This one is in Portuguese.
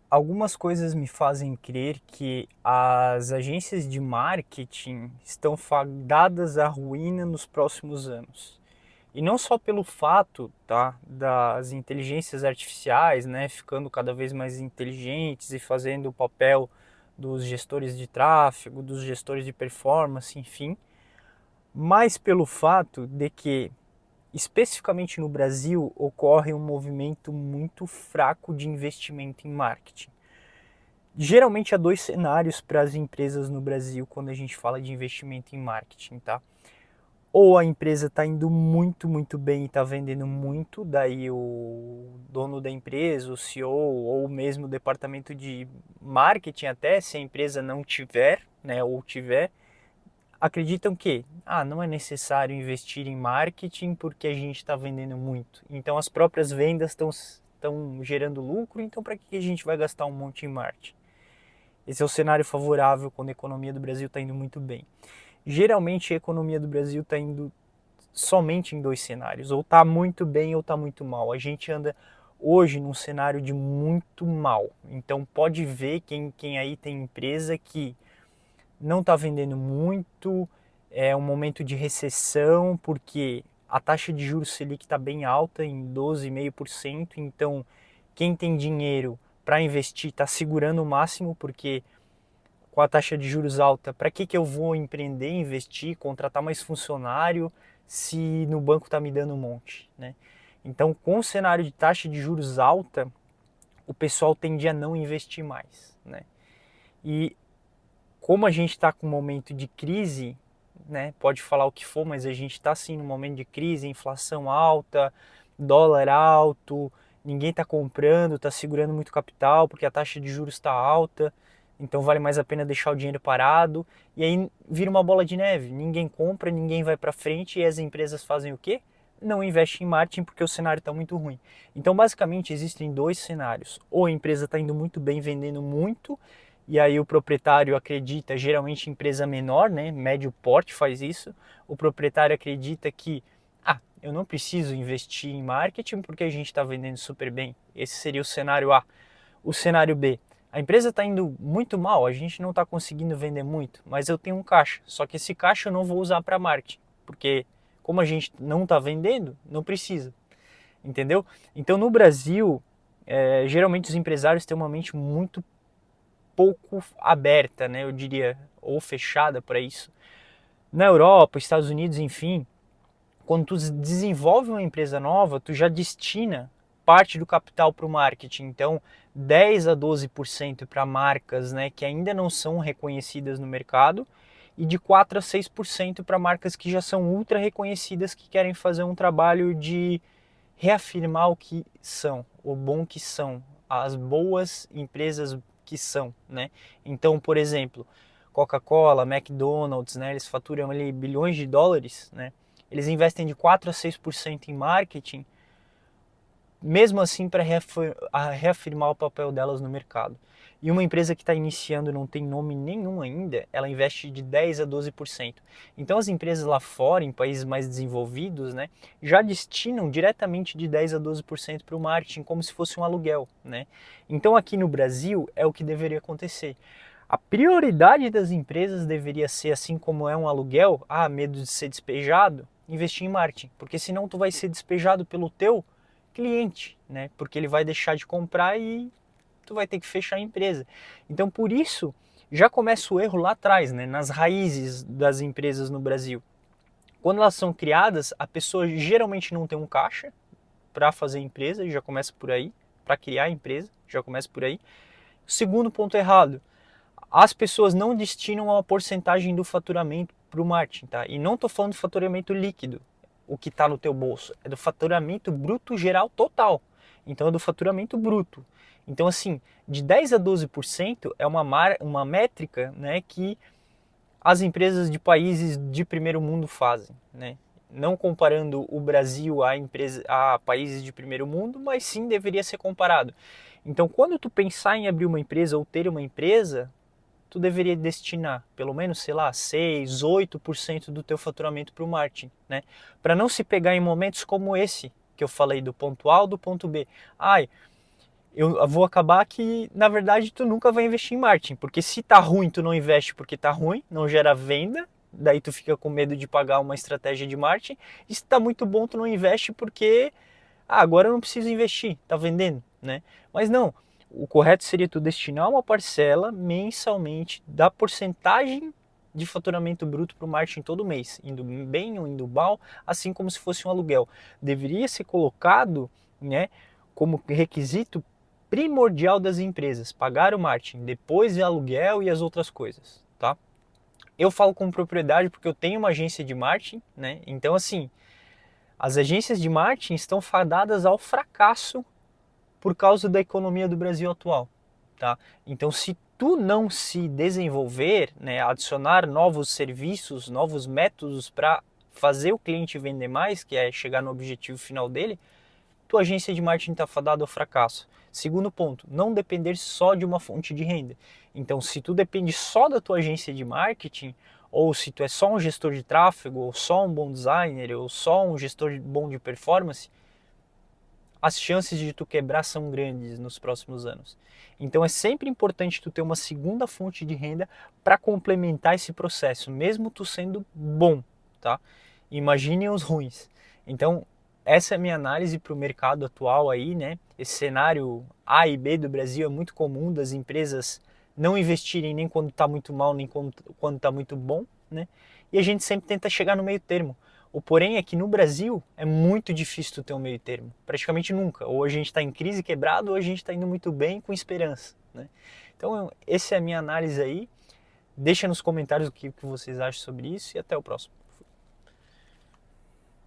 Algumas coisas me fazem crer que as agências de marketing estão fadadas à ruína nos próximos anos. E não só pelo fato, tá, das inteligências artificiais, né, ficando cada vez mais inteligentes e fazendo o papel dos gestores de tráfego, dos gestores de performance, enfim, mas pelo fato de que, especificamente no Brasil, ocorre um movimento muito fraco de investimento em marketing. Geralmente há dois cenários para as empresas no Brasil quando a gente fala de investimento em marketing, tá? Ou a empresa está indo muito bem e está vendendo muito, daí o dono da empresa, o CEO ou mesmo o departamento de marketing até, se a empresa não tiver, né, ou tiver, acreditam que não é necessário investir em marketing porque a gente está vendendo muito. Então as próprias vendas estão gerando lucro, então para que a gente vai gastar um monte em marketing? Esse é o cenário favorável quando a economia do Brasil está indo muito bem. Geralmente a economia do Brasil está indo somente em dois cenários, ou está muito bem ou está muito mal. A gente anda hoje num cenário de muito mal. Então pode ver quem aí tem empresa que não está vendendo muito, é um momento de recessão, porque a taxa de juros Selic está bem alta, em 12,5%, então quem tem dinheiro para investir está segurando o máximo, porque com a taxa de juros alta, para que eu vou empreender, investir, contratar mais funcionário se no banco está me dando um monte, né? Então, com o cenário de taxa de juros alta, o pessoal tende a não investir mais, né? E como a gente está com um momento de crise, né? Pode falar o que for, mas a gente está sim num momento de crise, inflação alta, dólar alto, ninguém está comprando, está segurando muito capital porque a taxa de juros está alta, então vale mais a pena deixar o dinheiro parado e aí vira uma bola de neve. Ninguém compra, ninguém vai para frente e as empresas fazem o quê? Não investem em marketing porque o cenário está muito ruim. Então, basicamente, existem dois cenários. Ou a empresa está indo muito bem, vendendo muito, e aí o proprietário acredita, geralmente empresa menor, né, médio porte faz isso, o proprietário acredita que eu não preciso investir em marketing porque a gente está vendendo super bem. Esse seria o cenário A. O cenário B, a empresa está indo muito mal, a gente não está conseguindo vender muito, mas eu tenho um caixa, só que esse caixa eu não vou usar para marketing, porque como a gente não está vendendo, não precisa, entendeu? Então no Brasil, geralmente os empresários têm uma mente muito pouco aberta, né, eu diria, ou fechada para isso. Na Europa, Estados Unidos, enfim, quando tu desenvolve uma empresa nova, tu já destina parte do capital para o marketing. Então, 10 a 12% para marcas, né, que ainda não são reconhecidas no mercado e de 4 a 6% para marcas que já são ultra reconhecidas, que querem fazer um trabalho de reafirmar o que são, o bom que são, as boas empresas que são, né? Então, por exemplo, Coca-Cola, McDonald's, né, eles faturam ali bilhões de dólares, né? Eles investem de 4 a 6% em marketing, mesmo assim para reafirmar o papel delas no mercado. E uma empresa que está iniciando não tem nome nenhum ainda, ela investe de 10 a 12%. Então as empresas lá fora, em países mais desenvolvidos, né, já destinam diretamente de 10 a 12% para o marketing, como se fosse um aluguel, né? Então aqui no Brasil é o que deveria acontecer. A prioridade das empresas deveria ser, assim como é um aluguel, medo de ser despejado, investir em marketing, porque senão tu vai ser despejado pelo teu cliente, né? Porque ele vai deixar de comprar e tu vai ter que fechar a empresa. Então, por isso, já começa o erro lá atrás, né? Nas raízes das empresas no Brasil. Quando elas são criadas, a pessoa geralmente não tem um caixa para fazer a empresa, já começa por aí, para criar a empresa, já começa por aí. Segundo ponto errado, as pessoas não destinam uma porcentagem do faturamento para o marketing, tá? E não estou falando de faturamento líquido, o que está no teu bolso, é do faturamento bruto geral total. Então é do faturamento bruto. Então assim, de 10 a 12% é uma métrica, né, que as empresas de países de primeiro mundo fazem, né? Não comparando o Brasil a países de primeiro mundo, mas sim deveria ser comparado. Então, quando tu pensar em abrir uma empresa ou ter uma empresa, tu deveria destinar pelo menos, sei lá, 6, 8% do teu faturamento para o marketing, né? Para não se pegar em momentos como esse que eu falei do ponto A ao do ponto B. eu vou acabar que, na verdade, tu nunca vai investir em marketing, porque se tá ruim, tu não investe porque tá ruim, não gera venda, daí tu fica com medo de pagar uma estratégia de marketing, e se tá muito bom, tu não investe porque, agora eu não preciso investir, tá vendendo, né? Mas não, o correto seria tu destinar uma parcela mensalmente da porcentagem de faturamento bruto para o marketing todo mês, indo bem ou indo mal, assim como se fosse um aluguel. Deveria ser colocado, né, como requisito primordial das empresas, pagar o marketing, depois o aluguel e as outras coisas, tá? Eu falo com propriedade porque eu tenho uma agência de marketing, né? Então, assim, as agências de marketing estão fadadas ao fracasso por causa da economia do Brasil atual, tá? Então, se tu não se desenvolver, né, adicionar novos serviços, novos métodos para fazer o cliente vender mais, que é chegar no objetivo final dele, tua agência de marketing está fadada ao fracasso. Segundo ponto, não depender só de uma fonte de renda. Então, se tu depende só da tua agência de marketing, ou se tu é só um gestor de tráfego, ou só um bom designer, ou só um gestor bom de performance, as chances de tu quebrar são grandes nos próximos anos. Então é sempre importante tu ter uma segunda fonte de renda para complementar esse processo, mesmo tu sendo bom, tá? Imagine os ruins. Então essa é a minha análise para o mercado atual aí, né? Esse cenário A e B do Brasil é muito comum das empresas não investirem nem quando está muito mal, nem quando está muito bom, né? E a gente sempre tenta chegar no meio termo. O porém é que no Brasil é muito difícil tu ter um meio termo, praticamente nunca. Ou a gente está em crise quebrado, ou a gente está indo muito bem com esperança, né? Então essa é a minha análise aí. Deixa nos comentários o que vocês acham sobre isso e até o próximo.